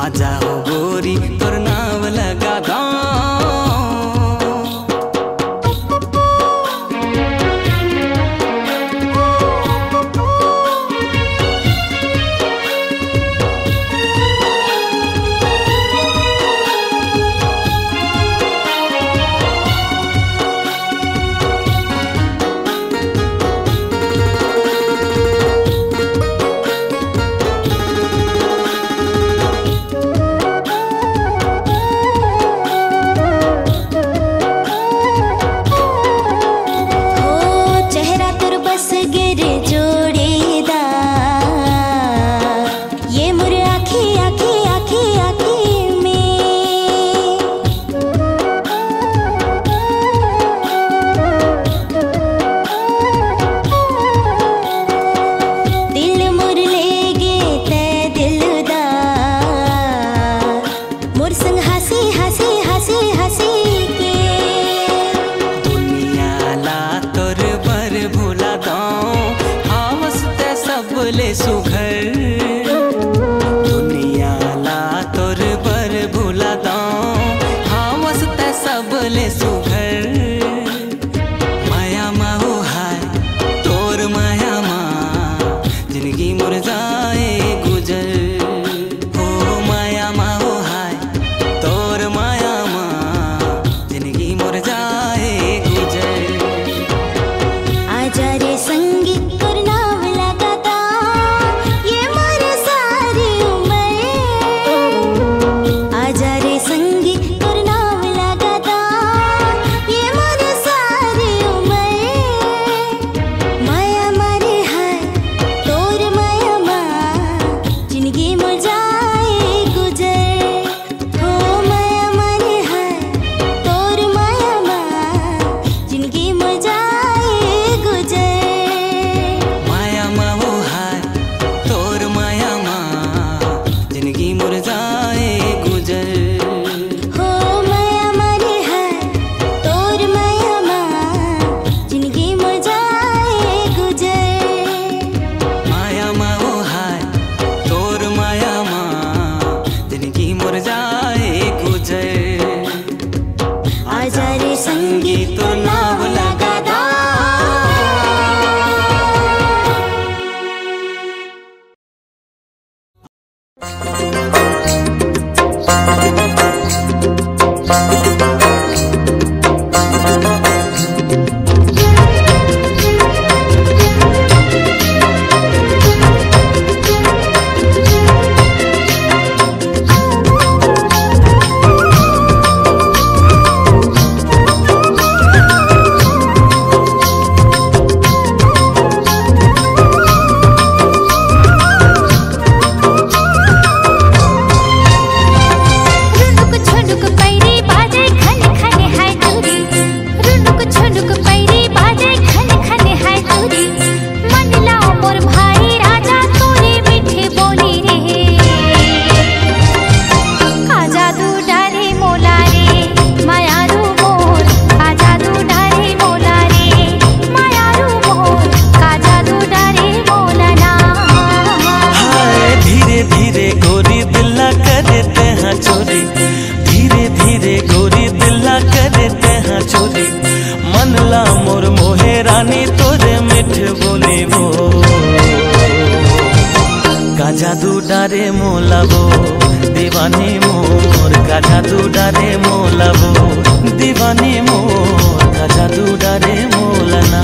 आजा हो गोरी तोर नाम लगा दो। जादू डारे मोलाबो दीवानी मोर का जादू डारे मोलाबो दीवानी मोर का जादू डारे मोलना।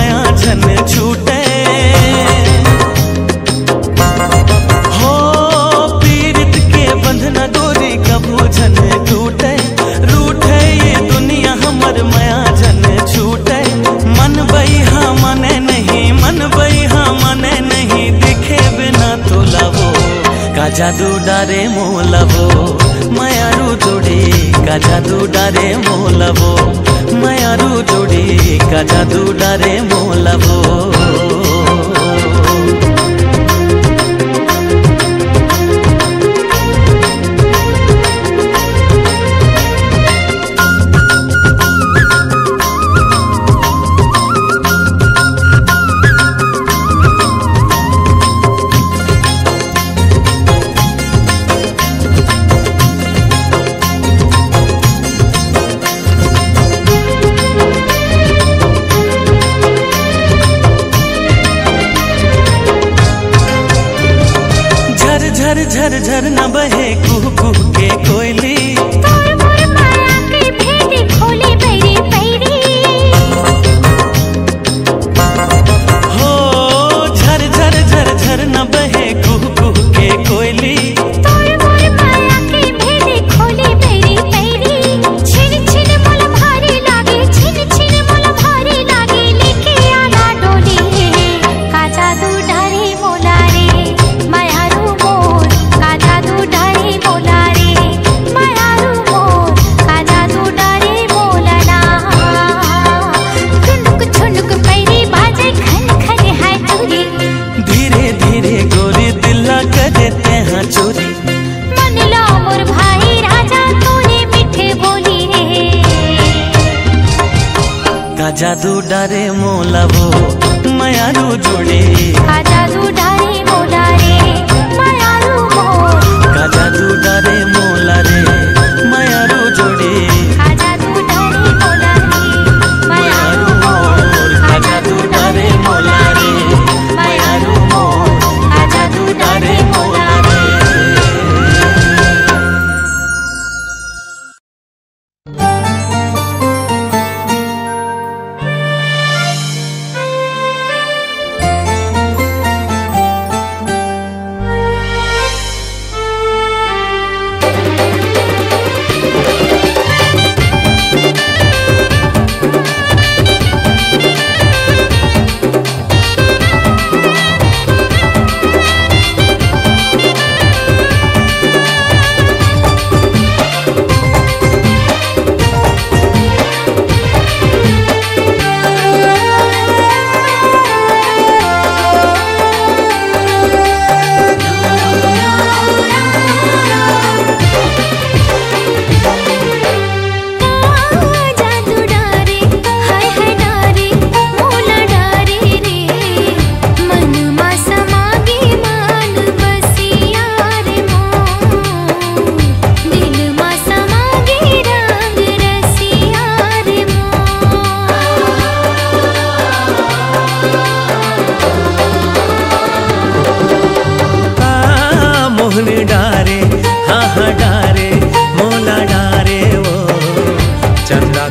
माया झन छूटे हो पीड़ित के बंधना डोरी कबू झन टूटे रूठे ये दुनिया हमर माया झन छूटे मन बइहा मने नहीं मन बइहा मने नहीं दिखे बिना तो लावो का जादू डारे मोलवो मायारू जोड़ी का जादू डारे मोलवो मायारू जोड़ी का जादू डारे मोलवो झर झर झर न बहे कुह कुह के कोयली तोर मोर माया के भेद खोली बैरी बैरी हो झर झर झर झर न बहे कुह कुह के कोयली तोर मोर माया के भेद खोली बैरी बैरी छिन छिन मोल भारी लागे छिन छिन मोल भारी लागे लेके आला डोली का जादू डारे मोला रे मायारू मोर का जादू डारे मोला रे मायारू मोर का जादू डारे मोलना ठुनुक ठुनुक पैरी बाजे खन खन है चोरी धीरे धीरे गोरी दिला करे तेहा चोरी मन लो मोर भाई राजा तूने मीठे बोली रे का जादू डारे मोलवो मायारू जोड़ी का जादू डारे मोला रे मायारू मोर का जादू डारे मोला रे मायारू जोड़ी का जादू डारे मोला रे मायारू मोर का जादू डारे मोला रे मायारू मोर का जादू डारे मोला रे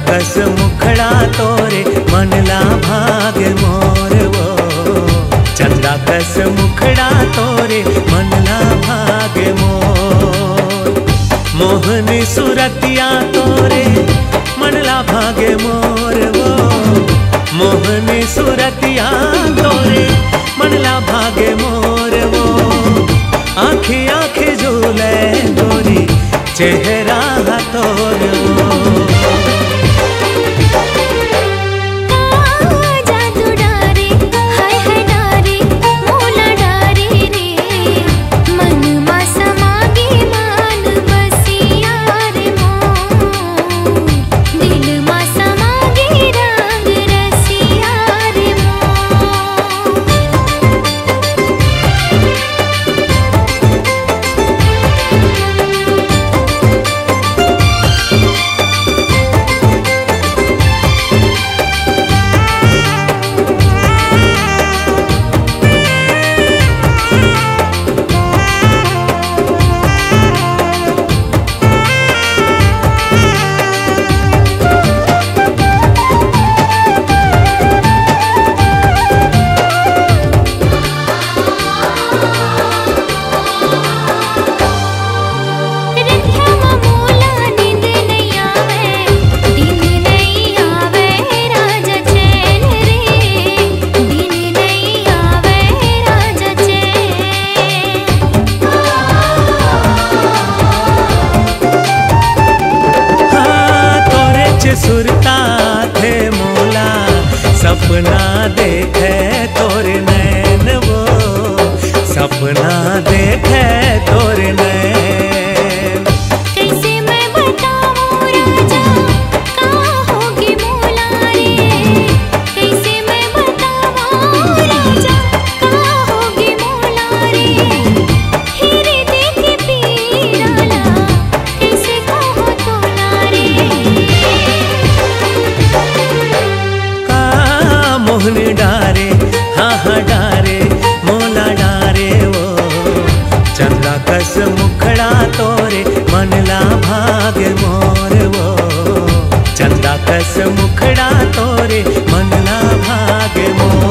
कस मुखड़ा तोरे मनला भाग मोर वो चंदा कस मुखड़ा तोरे मनला भाग मोर मोहनी सुरतिया तोरे मनला भाग मोर वो मोहनी सुरतिया तोरे मनला भाग मोर वो आँखें आँखें झूले गोरी चेहरा तोर वो डारे, हाँ हाँ डारे मोला डारे वो। चंदा कस मुखड़ा तोरे मनला भाग्य मोर वो। चंदा कस मुखड़ा तोरे मनला भाग्य मोर।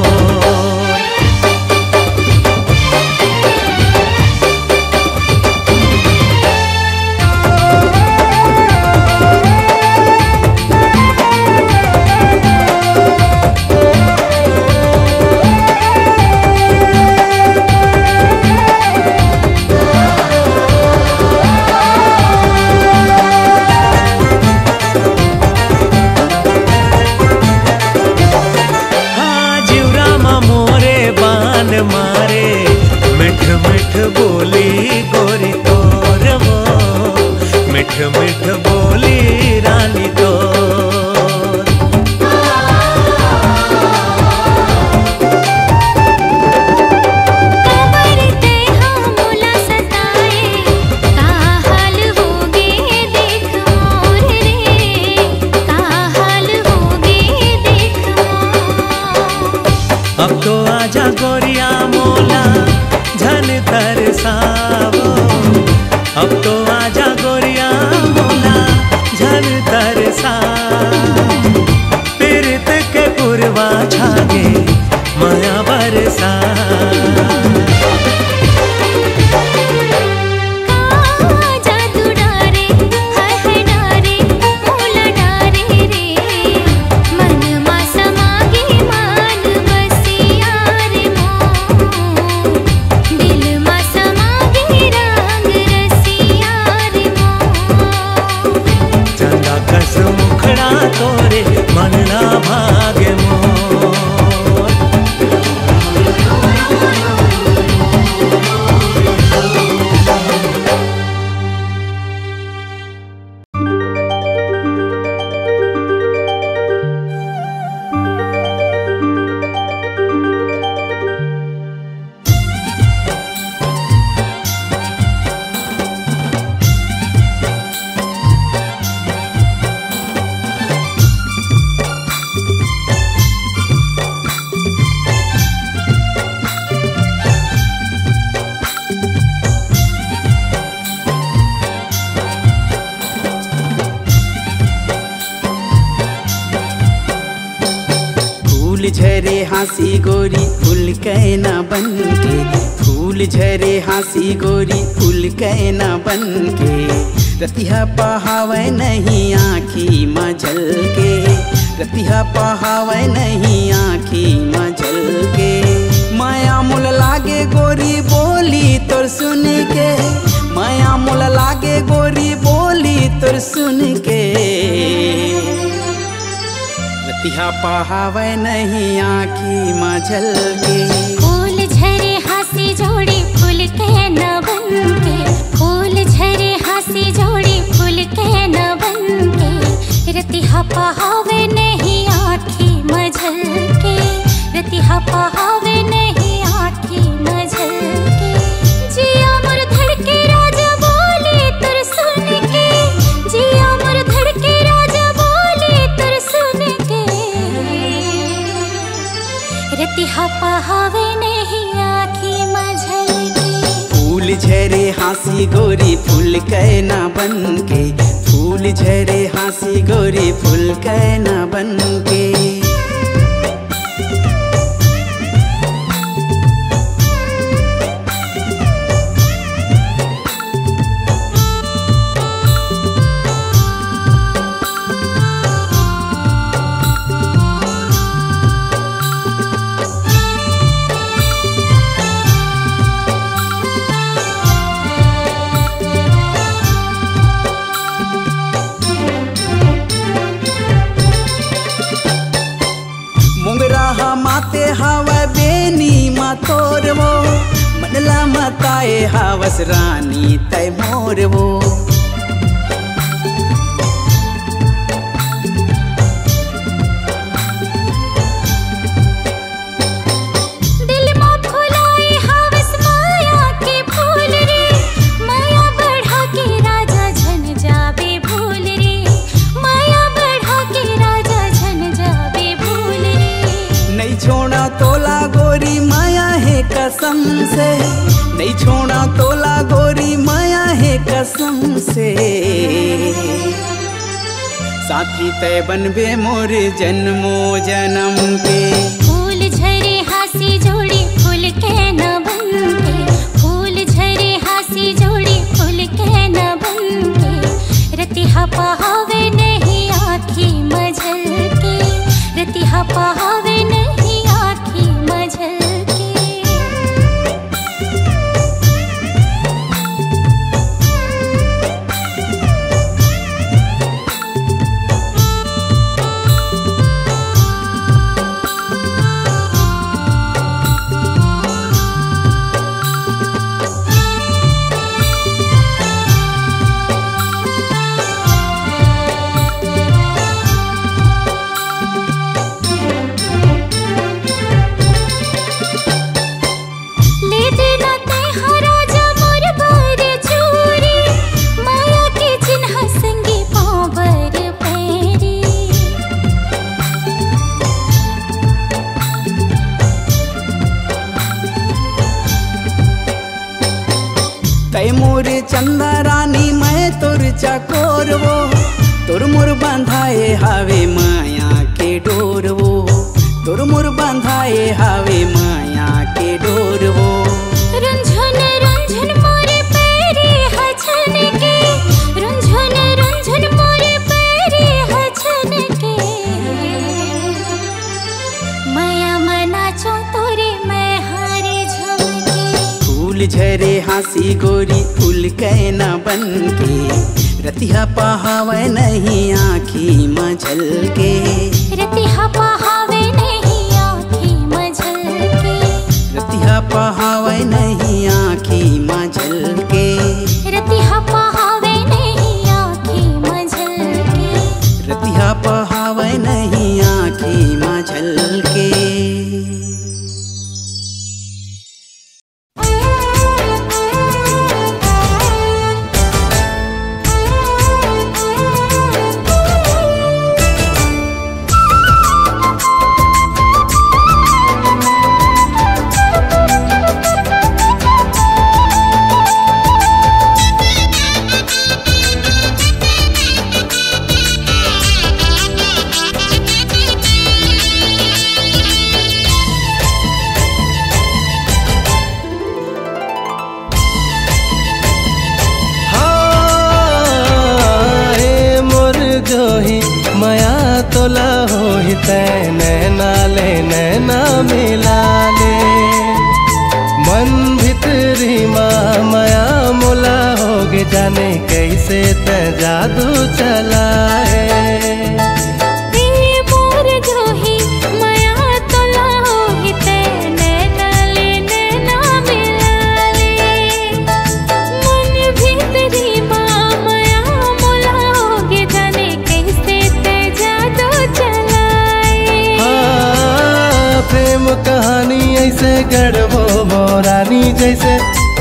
मारे मिठ मिठ बोली गोरी तोर वो। मिठ मिठ बोली रानी तोर। कमर ते हमला सताए, का हाल होगे देख मोर रे, का हाल होगे देख मोर। अब तो आजा गोरिया मोला झन तरसावो। अब तो आजा गोरिया मोला झन तरसावो। पीरत के पुरवा छागे माया बरसा। जादू डारे है डारे मोला डारे रे, मन मा समागे मान बसिया रे मोर। दिल मा समागे रंग रसिया रे मोर। चंदा कस मुखड़ा तोरे मनला भाग्य मोर। फूल झरे हाँसी गोरी फूल कहना बनके। फूल झरे हाँसी गोरी फूल कहना बनके। रतिहा पहावे नहीं आँखी मजल के। रतिहा पहावे नहीं आँखी मजल के। माया मुल लागे गोरी बोली तोर सुन के। माया मुल लागे गोरी बोली तोर सुन के। रतिहा पहावे नहीं आँखी मजल के। फूल झरे हाँसी जोड़ी फूल कहना बनके। फूल झरे हाँसी जोड़ी फूल कहना बनके। रतिहा पहावे नहीं आँखी मजल के। रतिहा पहावे नहीं आँखी मजल के। जिया मोर धड़के राजा बोले तुर सुन के। जिया मोर धड़के राजा बोले तुर सुन के। रतिहा पहावे नहीं आँखी मजल के। फूल झरे हाँसी गोरी फूल कहना बनके। फूल झरे हाँसी गोरी फूल कहना बनके। माते हवा बेनी मा तोर वो। मनला मताए हवस रानी तय मोर वो। दिल मा फुलाए हवस माया के फूल रे। माया बढ़ा के राजा झन जाबे भूल रे। माया बढ़ा के राजा झन जाबे भूल रे। नहीं छोड़ा तो तोला गोरी माया है कसम से, नहीं छोड़ा तोला गोरी माया है कसम से। साथी तय बनबे मोर जन्मो जन्म के। फूल झरे हासी जोड़ी फूल के न बनके, फूल झरे हासी जोड़ी फूल के न बनके। रतिहा पहावे नहीं आँखी मझल के, रतिहा पहावे नहीं आँखी मझल के। तय मोर चंदा रानी मैं तोर चकोर वो, तोर मोर बंधाए हावे माया के डोर वो, तोर मोर बंधाए हावे माया के डोर वो। रुंझुन रुंझुन मोरे पैरे हछन के, रुंझुन रुंझुन मोरे पैरे हछन के। माया मना चो तोरे मैं हारे झमके। फूल झरे हासी गोरी फूल के न बनके, रतिहा पहावे नहीं आँखी मझल के। रतिहा पहावे नहीं आँखी मझल के, रतिहा पहावे नहीं आँखी मझल के। रतिहा पहावे नहीं आँखी मझल के। रतिहा पहावे नहीं आँखी मझल के। माया तोला होहि तै नैना ले नैना मिला ले। मन भितरी माया मोला होगे जाने कैसे तै जादू चलाए। कहानी ऐसे गढ़बो बोरानी जैसे,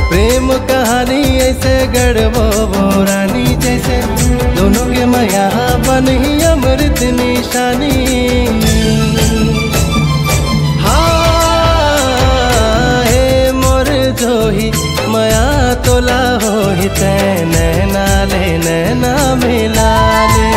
प्रेम कहानी ऐसे गढ़बो बोरानी जैसे। दोनों के माया बनी अमृत निशानी। हाँ हे मोर जोही माया तोला होहि तै नैना ले नैना मिला ले।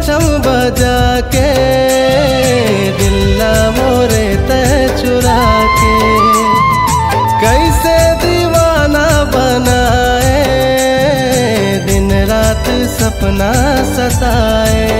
छम बजा के दिल्ला मोरे तय चुरा के, कैसे दीवाना बनाए दिन रात सपना सताए।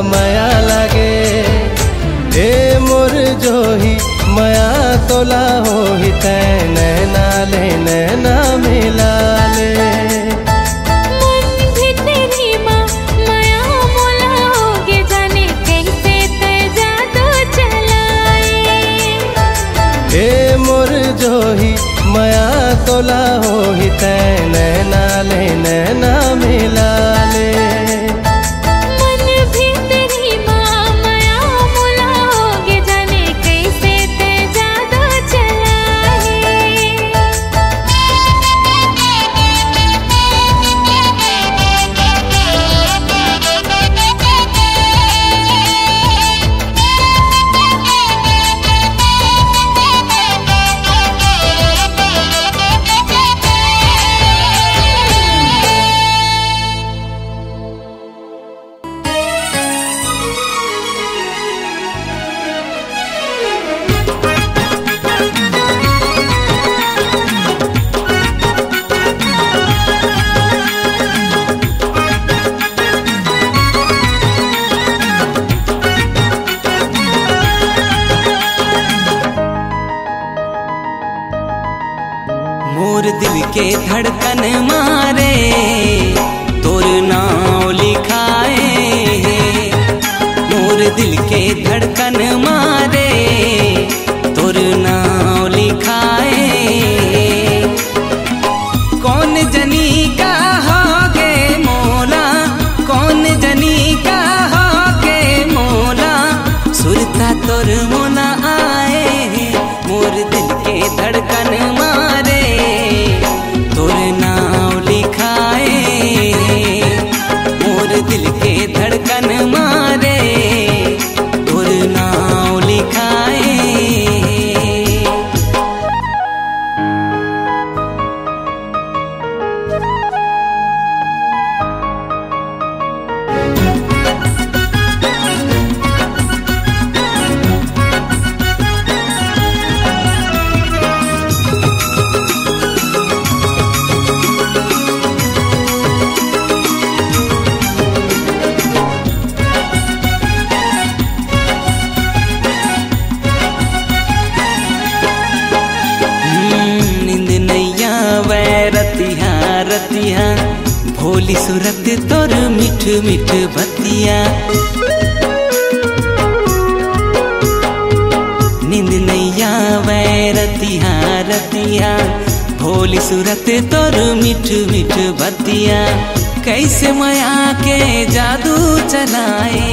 माया लागे। ए मोर जोही माया तोला हो ही तै नैना ले नैना मिला ले। मन भितरी माँ माया मोला होगे जाने कैसे ते जादू चलाए। ए मोर जोही माया तोला हो ही तै नैना ले नैना मिला ले। मन भितरी माँ माया मोला होगे जाने कैसे ते जादू मोर दिल के धड़कन मारे तोर नाम लिखाए। मोर दिल के धड़कन मारे तोर नाम लिखाए। कौन जनी का होगे मोला, कौन जनी का होगे मोला, सुरता तोर मोला आए। मोर दिल के धड़कन मारे तोर नाम लिखाए। मोर दिल के धड़कन मारे तोर नाम लिखाए। रतिया भोली सूरत तोर मिठ मिठ बतिया। नींद नैया वै रतिया रतिया भोली सूरत तोर मिठ मिठ बतिया। कैसे माया के जादू चलाए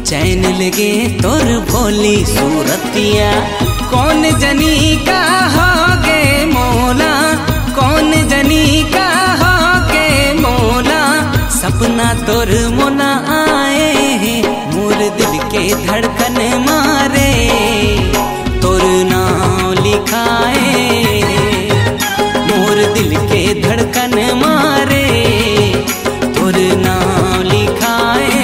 चैन लगे तोर भोली सूरतिया। कौन जनी का होगे मोला, कौन जनी का होगे मोला, सपना तोर मोला आए। मोर दिल के धड़कन मारे तोर नाम लिखाए। मोर दिल के धड़कन मारे तोर नाम लिखाए।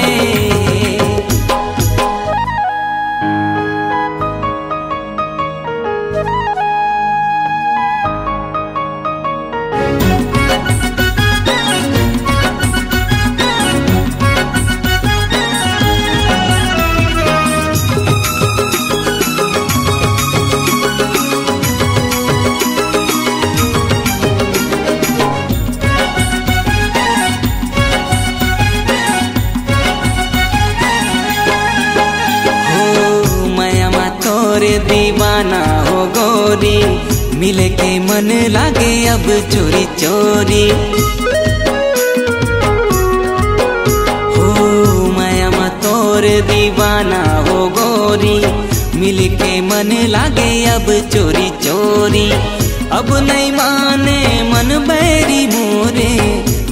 दीवाना हो गोरी मिले के मन लागे अब चोरी चोरी। हो माया मा तोर दीवाना हो गोरी मिले के मन लागे अब चोरी चोरी। अब नहीं माने मन बैरी मोरे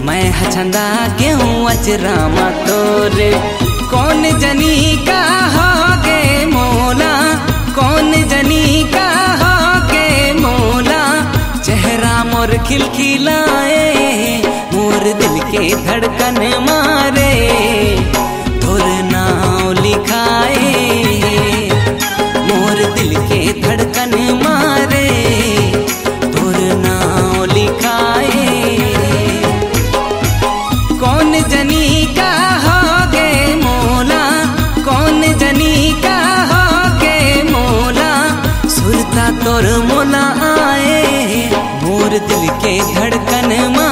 मैं हछंदा क्यों अचरा मा तोरे। कौन जनी का होगे मोला, कौन जनी का होगे मोला, चेहरा मोर खिलखिलाए। मोर दिल के धड़कन मारे तोर नाम लिखाए। मोर दिल के धड़कन मारे तोर नाम लिखाए। कौन जनी का होगे मोला, तोर मोला आए, मोर दिल के धड़कन मा